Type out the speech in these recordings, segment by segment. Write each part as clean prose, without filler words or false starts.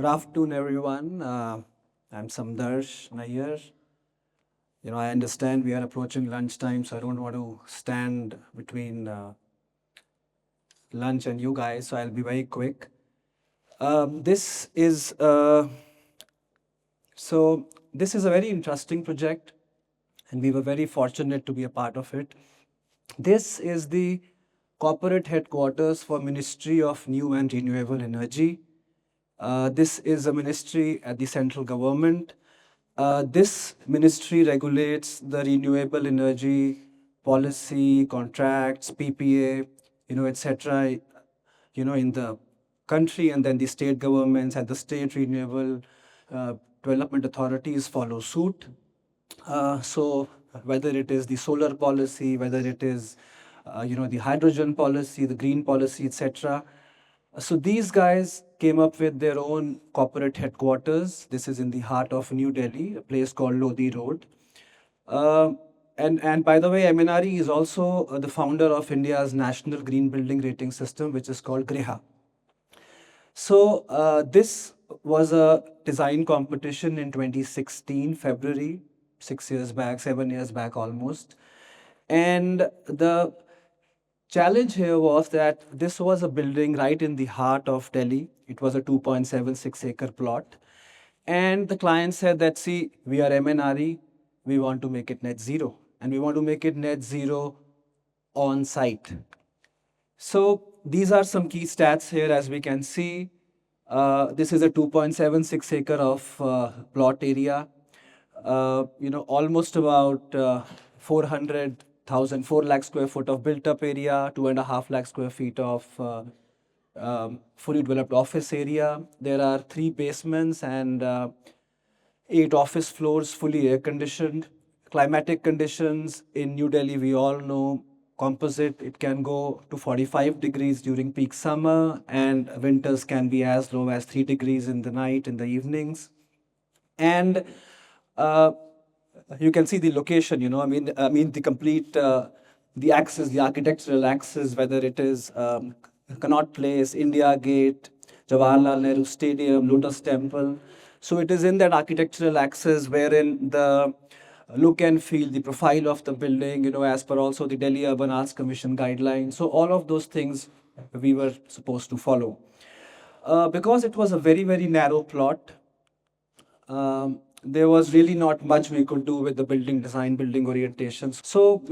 Good afternoon, everyone. I'm Samdarsh Nair. I understand we are approaching lunchtime, so I don't want to stand between lunch and you guys, so I'll be very quick. This is so this is a very interesting project, and we were very fortunate to be a part of it. This is the corporate headquarters for Ministry of New and Renewable Energy. This is a ministry at the central government. This ministry regulates the renewable energy policy, contracts, PPA, etc. In the country, and then the state governments and the state renewable uh, development authorities follow suit. So whether it is the solar policy, whether it is the hydrogen policy, the green policy, etc. So these guys came up with their own corporate headquarters. This is in the heart of New Delhi, a place called Lodi Road. Uh, and by the way, MNRE is also the founder of India's national green building rating system, which is called GREHA. So this was a design competition in 2016, February, 6 years back, 7 years back almost. And the challenge here was that this was a building right in the heart of Delhi. It was a 2.76-acre plot. And the client said that, see, we are MNRE, we want to make it net zero. And we want to make it net zero on site. So these are some key stats here. As we can see, this is a 2.76 acre of plot area. Almost about 4 lakh square foot of built up area, 2.5 lakh square feet of fully developed office area. There are 3 basements and 8 office floors, fully air conditioned. Climatic conditions in New Delhi, we all know, composite, it can go to 45 degrees during peak summer, and winters can be as low as 3 degrees in the night, in the evenings. And you can see the location, the complete, the axis, the architectural axis, whether it is Connaught Place, India Gate, Jawaharlal Nehru Stadium, Lotus Temple. So it is in that architectural axis wherein the look and feel, the profile of the building, as per also the Delhi Urban Arts Commission guidelines. So all of those things we were supposed to follow. Because it was a very, very narrow plot, there was really not much we could do with the building design, building orientations. So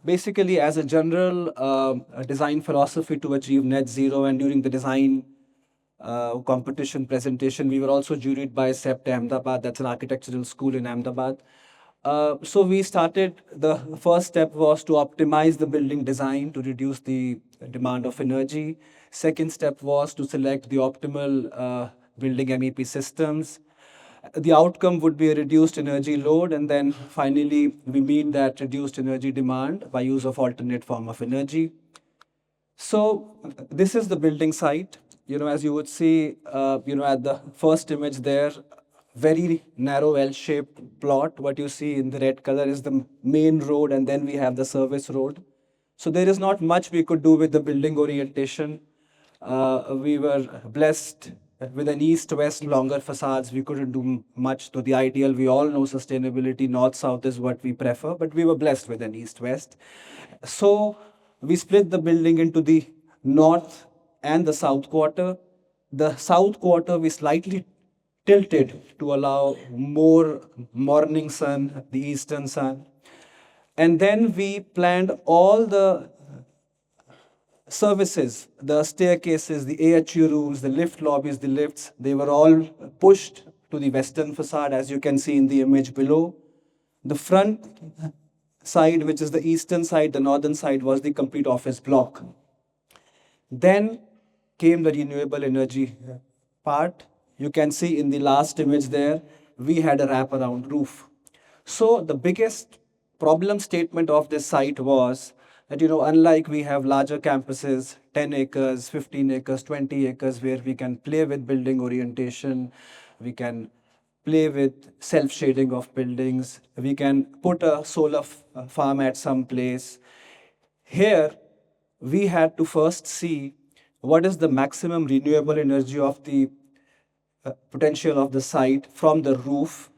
basically, as a general design philosophy to achieve net zero, and during the design competition presentation, we were also juried by CEPT Ahmedabad. That's an architectural school in Ahmedabad. So we started, the first step was to optimize the building design to reduce the demand of energy. Second step was to select the optimal building MEP systems. The outcome would be a reduced energy load, and then finally we meet that reduced energy demand by use of alternate form of energy. So this is the building site. As you would see, at the first image there, very narrow L-shaped plot. What you see in the red color is the main road, and then we have the service road. So there is not much we could do with the building orientation. We were blessed with an east-west longer facades. We couldn't do much. So the ideal, we all know sustainability, north-south is what we prefer, but we were blessed with an east-west. So we split the building into the north and the south quarter. The south quarter we slightly tilted to allow more morning sun, the eastern sun. And then we planned all the services, the staircases, the AHU rooms, the lift lobbies, the lifts, they were all pushed to the western facade, as you can see in the image below. The front side, which is the eastern side, the northern side, was the complete office block. Then came the renewable energy part. You can see in the last image there, we had a wraparound roof. So the biggest problem statement of this site was that, unlike we have larger campuses, 10 acres, 15 acres, 20 acres, where we can play with building orientation, we can play with self-shading of buildings, we can put a solar farm at some place. Here, we had to first see what is the maximum renewable energy of the potential of the site from the roof,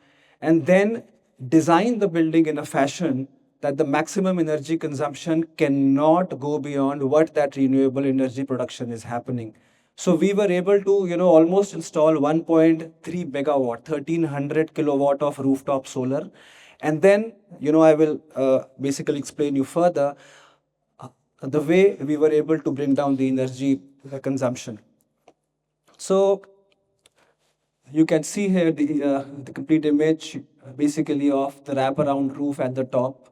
and then design the building in a fashion that the maximum energy consumption cannot go beyond what that renewable energy production is happening. So we were able to, almost install 1.3 megawatt, 1300 kilowatt of rooftop solar. And then, I will basically explain you further the way we were able to bring down the energy consumption. So you can see here the complete image basically of the wraparound roof at the top.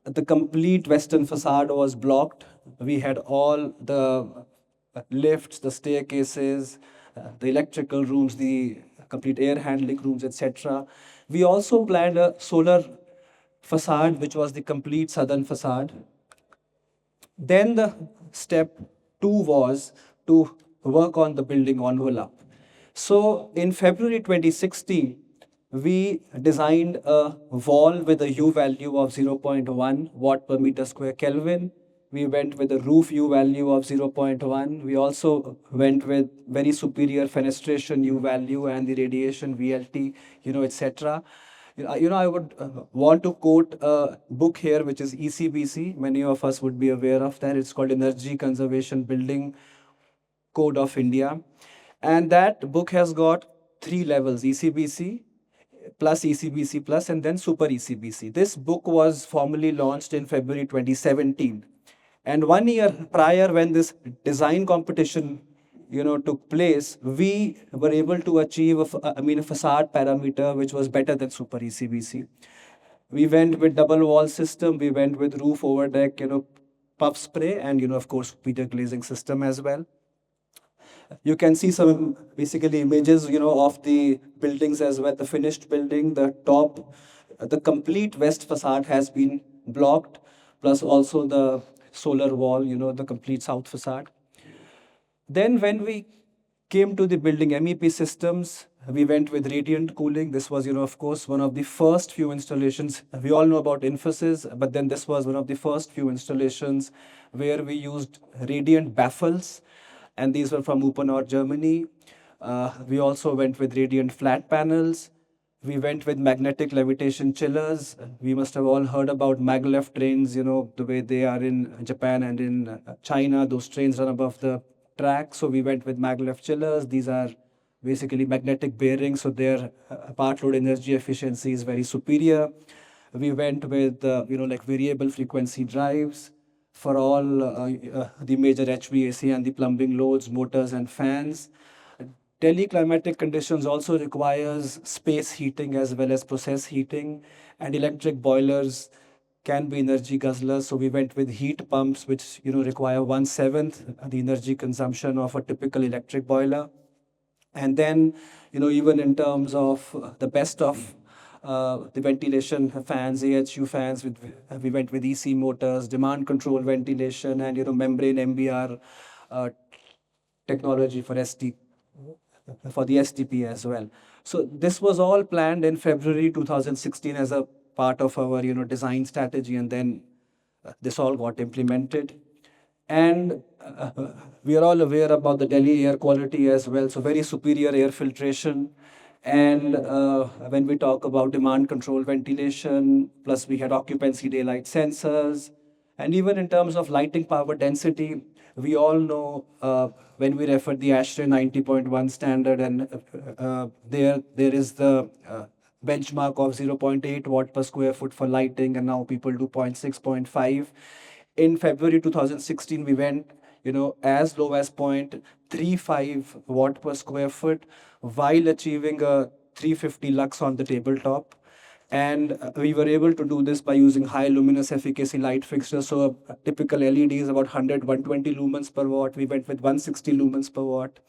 The complete western facade was blocked. We had all the lifts, the staircases, the electrical rooms, the complete air handling rooms, etc. We also planned a solar facade, which was the complete southern facade. Then the step two was to work on the building envelope. So in February 2016, we designed a wall with a U value of 0.1 watt per meter square Kelvin. We went with a roof U value of 0.1. We also went with very superior fenestration U value and the radiation VLT, etc. I would want to quote a book here, which is ECBC. Many of us would be aware of that. It's called Energy Conservation Building Code of India. And that book has got three levels: ECBC, plus ECBC plus, and then Super ECBC. This book was formally launched in February 2017. And 1 year prior, when this design competition took place, we were able to achieve a facade parameter which was better than Super ECBC. We went with double wall system, we went with roof over deck, puff spray, and of course Peter glazing system as well. You can see some basically images, of the buildings as well. The finished building, the top, the complete west facade has been blocked, plus also the solar wall, the complete south facade. Then when we came to the building MEP systems, we went with radiant cooling. This was, of course, one of the first few installations. We all know about Infosys, but then this was one of the first few installations where we used radiant baffles, and these were from Uponor, Germany. We also went with radiant flat panels. We went with magnetic levitation chillers. We must have all heard about maglev trains, the way they are in Japan and in China. Those trains run above the track. So we went with maglev chillers. These are basically magnetic bearings, so their part load energy efficiency is very superior. We went with, like variable frequency drives for all the major HVAC and the plumbing loads, motors and fans. Teleclimatic conditions also requires space heating as well as process heating, and electric boilers can be energy guzzlers. So we went with heat pumps, which require 1/7 the energy consumption of a typical electric boiler. And then, even in terms of the best of the ventilation fans, AHU fans, we went with EC motors, demand control ventilation, and membrane MBR technology for for the STP as well. So this was all planned in February 2016 as a part of our design strategy, and then this all got implemented. And we are all aware about the Delhi air quality as well. So very superior air filtration. And when we talk about demand control ventilation, plus we had occupancy daylight sensors. And even in terms of lighting power density, we all know when we refer the ASHRAE 90.1 standard, and there is the benchmark of 0.8 watt per square foot for lighting, and now people do 0.6, 0.5. In February 2016, we went, as low as 0.35 watt per square foot, while achieving a 350 lux on the tabletop. And we were able to do this by using high luminous efficacy light fixtures. So a typical LED is about 100, 120 lumens per watt. We went with 160 lumens per watt.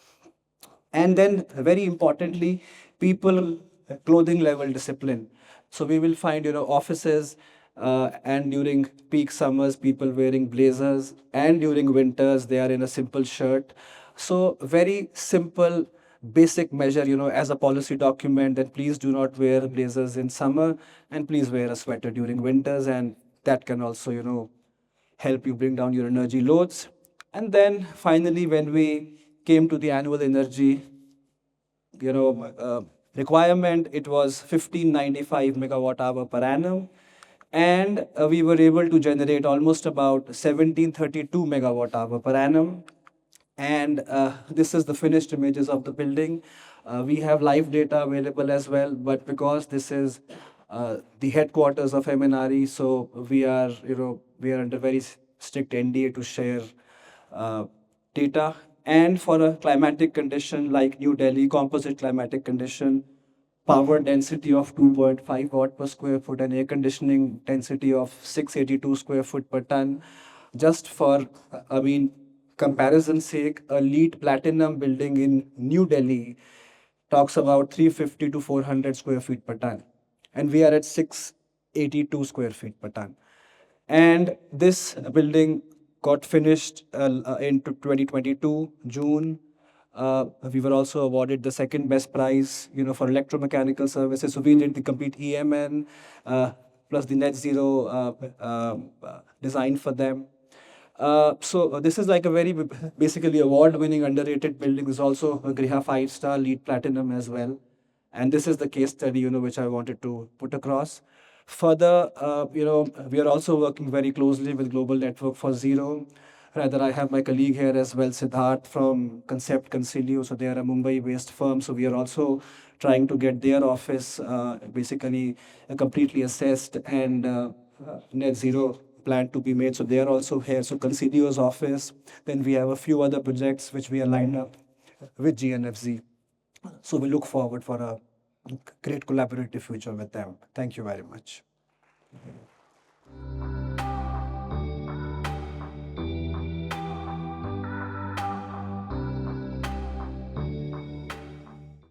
And then, very importantly, people clothing level discipline. So we will find, offices and during peak summers, people wearing blazers, and during winters, they are in a simple shirt. So very simple, basic measure, as a policy document, that please do not wear blazers in summer, and please wear a sweater during winters, and that can also, help you bring down your energy loads. And then finally, when we came to the annual energy requirement, it was 1595 megawatt hour per annum. And we were able to generate almost about 1732 megawatt hour per annum. And this is the finished images of the building. We have live data available as well, but because this is the headquarters of MNRE, so we are under very strict NDA to share uh, data. And for a climatic condition like New Delhi, composite climatic condition, power density of 2.5 watt per square foot and air conditioning density of 682 square foot per ton. Just for, comparison sake, a LEED platinum building in New Delhi talks about 350 to 400 square feet per ton. And we are at 682 square feet per ton. And this building got finished in 2022, June. We were also awarded the second best prize, for electromechanical services. So we did the complete EMN plus the net zero design for them. So this is like a very basically award-winning underrated building. There's also a Griha 5-star LEED Platinum as well. And this is the case study, which I wanted to put across. Further, we are also working very closely with Global Network for Zero. Rather, I have my colleague here as well, Siddharth from Concept Concilio. So they are a Mumbai-based firm. So we are also trying to get their office basically completely assessed and net zero plan to be made. So they are also here. So Concilio's office. Then we have a few other projects which we are lined up with GNFZ. So we look forward for a great collaborative future with them. Thank you very much.